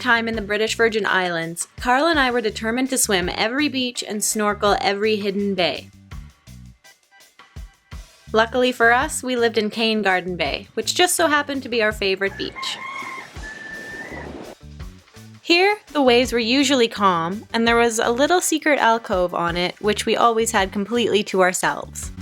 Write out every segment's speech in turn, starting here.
time in the British Virgin Islands, Karl and I were determined to swim every beach and snorkel every hidden bay. Luckily for us, we lived in Cane Garden Bay, which just so happened to be our favorite beach. Here, the waves were usually calm, and there was a little secret alcove on it, which we always had completely to ourselves.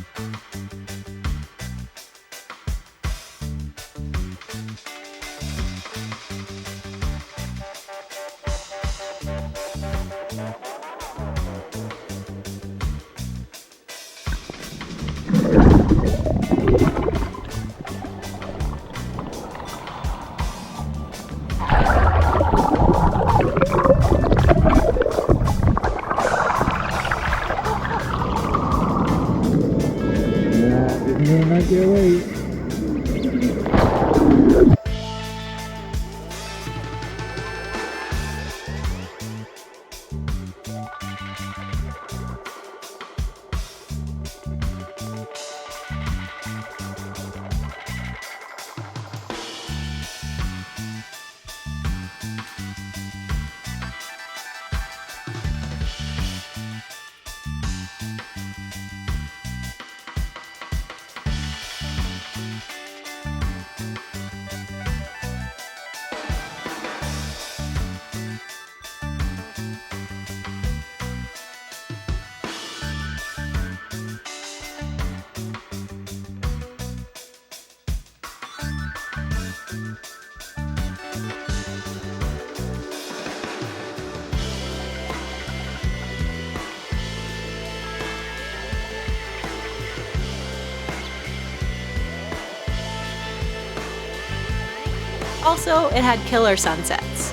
Also, it had killer sunsets.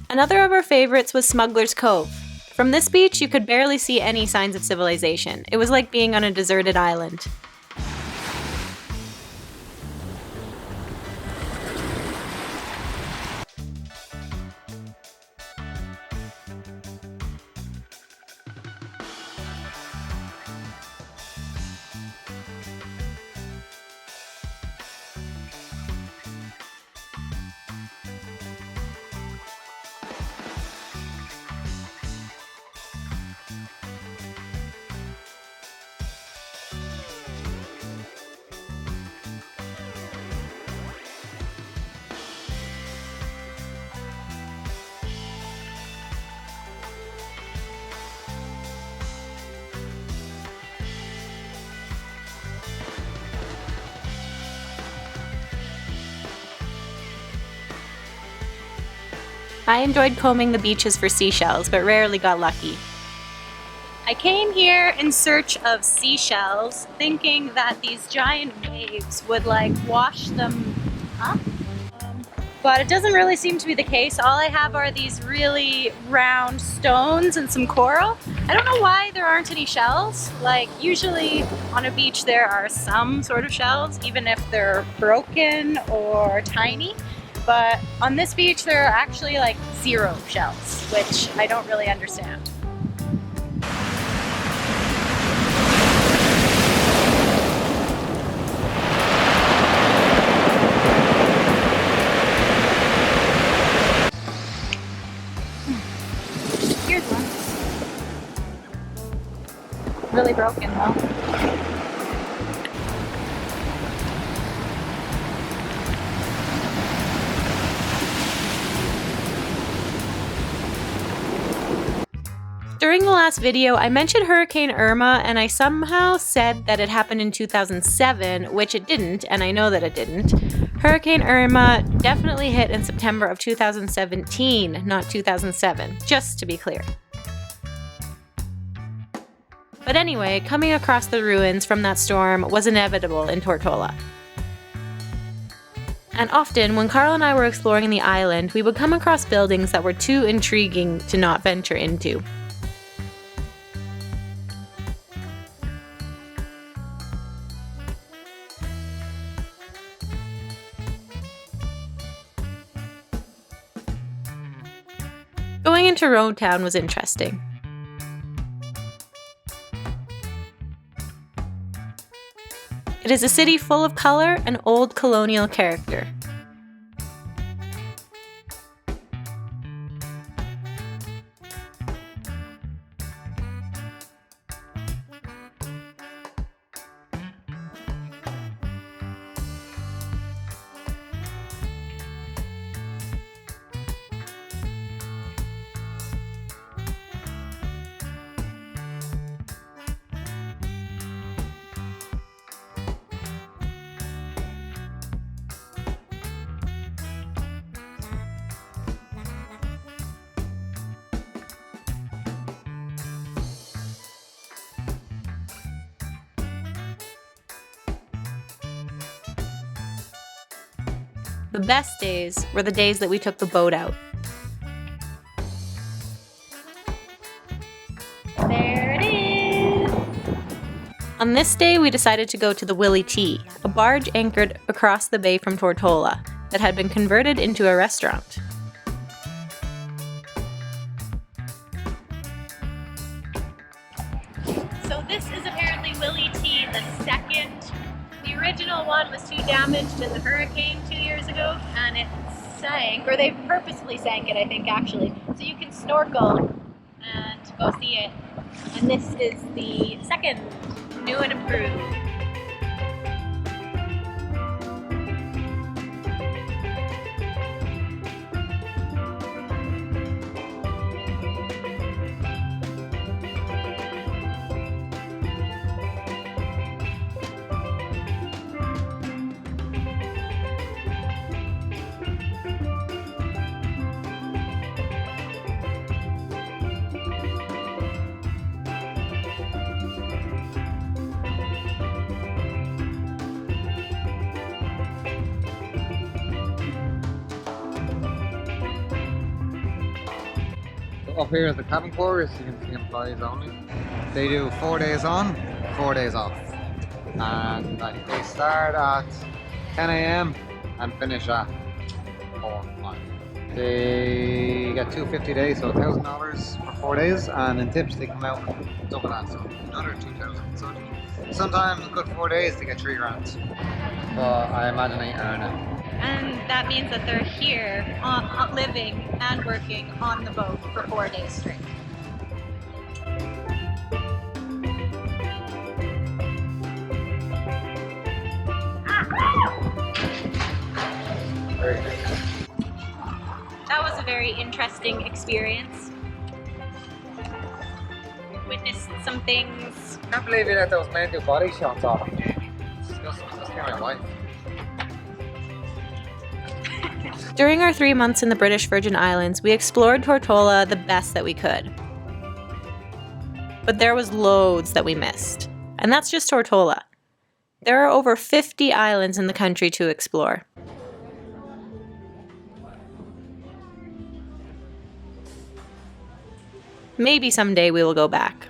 Another of our favorites was Smuggler's Cove. From this beach, you could barely see any signs of civilization. It was like being on a deserted island. I enjoyed combing the beaches for seashells, but rarely got lucky. I came here in search of seashells, thinking that these giant waves would wash them up. But it doesn't really seem to be the case. All I have are these really round stones and some coral. I don't know why there aren't any shells. Usually on a beach there are some sort of shells, even if they're broken or tiny. But on this beach there are actually zero shells, which I don't really understand. Here's one. Really broken though. During the last video, I mentioned Hurricane Irma, and I somehow said that it happened in 2007, which it didn't, and I know that it didn't. Hurricane Irma definitely hit in September of 2017, not 2007, just to be clear. But anyway, coming across the ruins from that storm was inevitable in Tortola. And often, when Karl and I were exploring the island, we would come across buildings that were too intriguing to not venture into. Going Going into Road Town was interesting. It is a city full of color and old colonial character. The best days were the days that we took the boat out. There it is! On this day, we decided to go to the Willy T, a barge anchored across the bay from Tortola that had been converted into a restaurant. So this is apparently Willy T, the second. The original one was too damaged in the hurricane 2 years ago, and it sank, or they purposefully sank it, I think, actually. So you can snorkel and go see it. And this is the second, new and improved. Up here is the cabin quarters. You can see employees only. They do 4 days on, 4 days off, and I think they start at 10 a.m. and finish at 4, 5. They get $250 a day, so $1,000 for 4 days, and in tips they come out double that, so another 2,000. So sometimes a good 4 days they get $3,000, but I imagine they earn it. And that means that they're here, living and working on the boat for 4 days straight. That was a very interesting experience. Witnessed some things. I can't believe you let those men do body shots off. It's disgusting. It's just my wife. During our 3 months in the British Virgin Islands, we explored Tortola the best that we could. But there was loads that we missed. And that's just Tortola. There are over 50 islands in the country to explore. Maybe someday we will go back.